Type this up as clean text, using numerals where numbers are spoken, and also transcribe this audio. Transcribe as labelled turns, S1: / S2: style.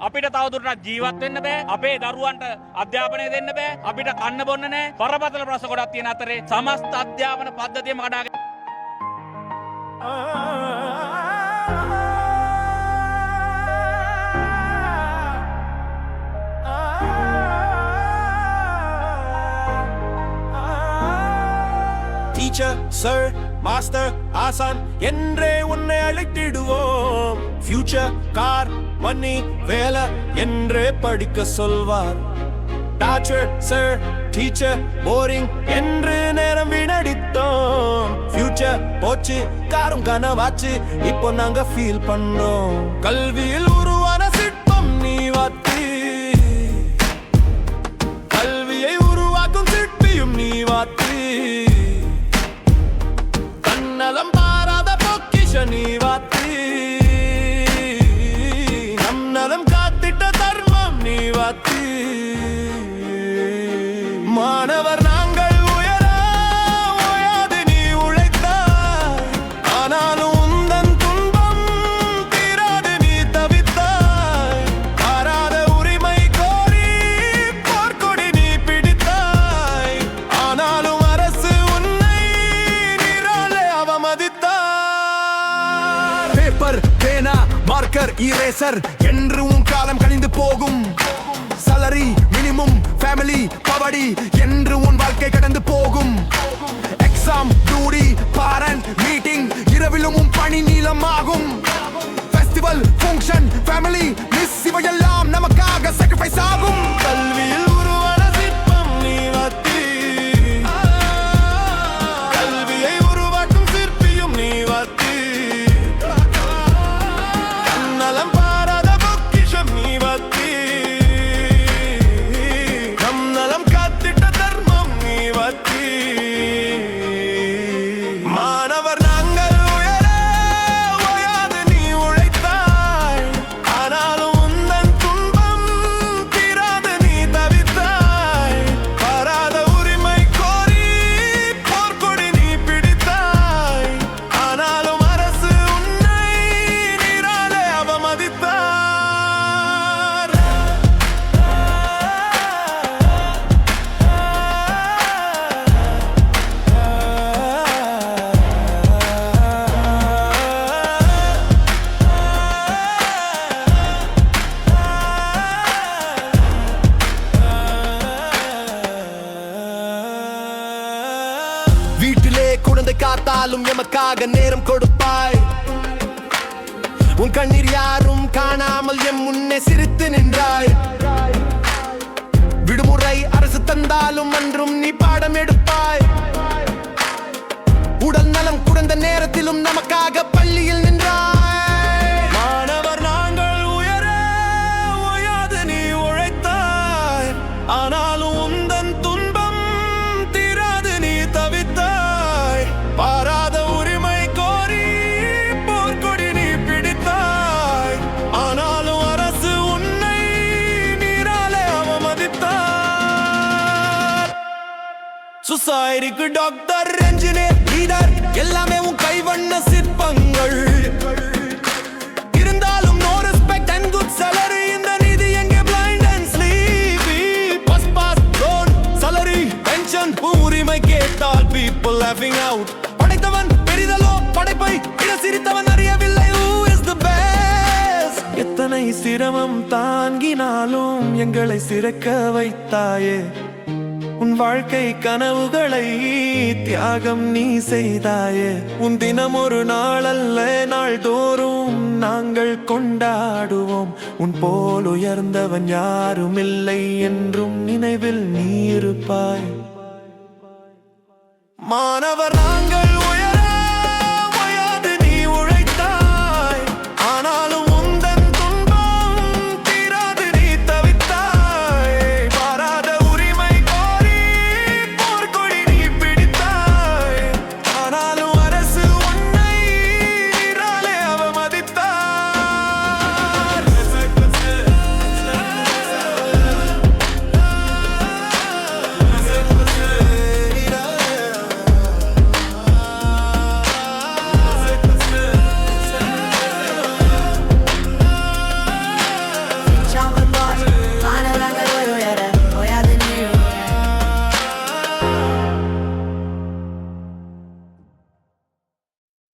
S1: අපිට තවදුරටත් ජීවත් වෙන්න බෑ. අපේ දරුවන්ට අධ්‍යාපනය දෙන්න බෑ. අපිට කන්න බොන්න නෑ. බරපතල ප්‍රශ්න ගොඩක් තියෙන අතරේ සමස්ත අධ්‍යාපන පද්ධතියම කඩාගෙන
S2: Teacher, sir, master, ஆசான் என்றே உன்னை அழைத்திடுவோம். Future, car, money, வேலை என்றே படிக்க சொல்வார். Teacher, sir, teacher, boring என்று நேரம் வீணடித்தோம். Future போச்சு, காரும் கனவாச்சு, இப்போ நாங்க ஃபீல் பண்ணோம். கல்வியில் உருவான சிற்பம் நீ வாத்தி, கல்வியை உருவாக்கும் சிற்பியும் நீ வாத்தி, நலம் பாராத பொக்கிஷ நீ வாத்தி, நம் நலம் காத்திட்ட தர்மம் நீ வாத்தி. மாணவர் நாங்கள் உயர ஓயாது நீ உழைத்தாய், ஆனாலும் உந்தன் துன்பம் தீராது நீ தவித்தாய். பாராத உரிமை கோரி போர்க்கொடி நீ பிடித்தாய், ஆனாலும் அரசு உன்னை நீராலே அவமதித்தார். பேப்பர், பேனா, மார்க்கர், இரேசர் என்று உன் காலம் கழிந்து போகும். salary, minimum, family, poverty என்று உன் வாழ்க்கை கடந்து போகும். எக்ஸாம், டியூட்டி, parent மீட்டிங் இரவிலும் உன் பணி நீளமாகும். ஃபெஸ்டிவல், ஃபங்க்ஷன், ஃபேமிலி மிஸ் இவையெல்லாம் நமக்காக sacrifice ஆகும். கல்வியில் உருவான சிற்பம் நீ வாத்தி, கல்வியை உருவாக்கும் சிற்பியும் நீ வாத்தி, நலம் பாராத பொக்கிஷம் நீ வாத்தி, நம் நலம் காத்திட்ட தர்மம் நீ வாத்தி. மாணவர் நாங்கள் உயர ஓயாது நீ உழைத்தாய், ஆனாலும் உந்தன் துன்பம் தீராது நீ தவித்தாய். பாராத உரிமை கோரி போர்க்கொடி நீ பிடித்தாய், ஆனாலும் அரசு உன்னை நீராலே அவமதித்தார். வீட்டிலே குழந்தை காத்தாலும் எமக்காக நேரம் கொடுப்பாய். உன் கண்ணீர் யாரும் காணாமல் எம் முன்னே சிரித்து நின்றாய். விடுமுறை அரசு தந்தாலும் அன்றும் நீ பாடம் எடுப்பாய். உடல் நலம் குறைந்த நேரத்திலும் நமக்காக பள்ளியில் நின்றாய். மாணவர் நாங்கள் உயர ஓயாது நீ உழைத்தாய், ஆனாலும் உந்தன் துன்பம் தீராது நீ தவித்தாய். பாராத உரிமை கோரி போர்க்கொடி நீ பிடித்தாய், ஆனாலும் அரசு உன்னை நீராலே அவமதித்தார். சொசைட்டிக்கு டாக்டர், என்ஜினியர், லீடர் எல்லாமே உன் கைவண்ண சிற்பங்கள். இருந்தாலும் no respect and good salary, இந்த நிதி எங்கே blind and sleepy. bus pass, loan, salary, pension, உரிமை கேட்டால் people laughing out. படைத்தவன் பெரிதலோ படைப்பை இட சிரித்தவன் அறியவில்லை who is the best. எத்தனை சிரமம் தாங்கினாலும் எங்களை சிறக்க வைத்தாயே. உன் வாழ்க்கை கனவுகளை தியாகம் நீ செய்தாயே. உன் தினம் ஒரு நாள் அல்ல நாள்தோறும் நாங்கள் கொண்டாடுவோம். உன் போல் உயர்ந்தவன் யாரும் இல்லை என்றும் நினைவில் நீ இருப்பாய். மாணவர் நாங்கள்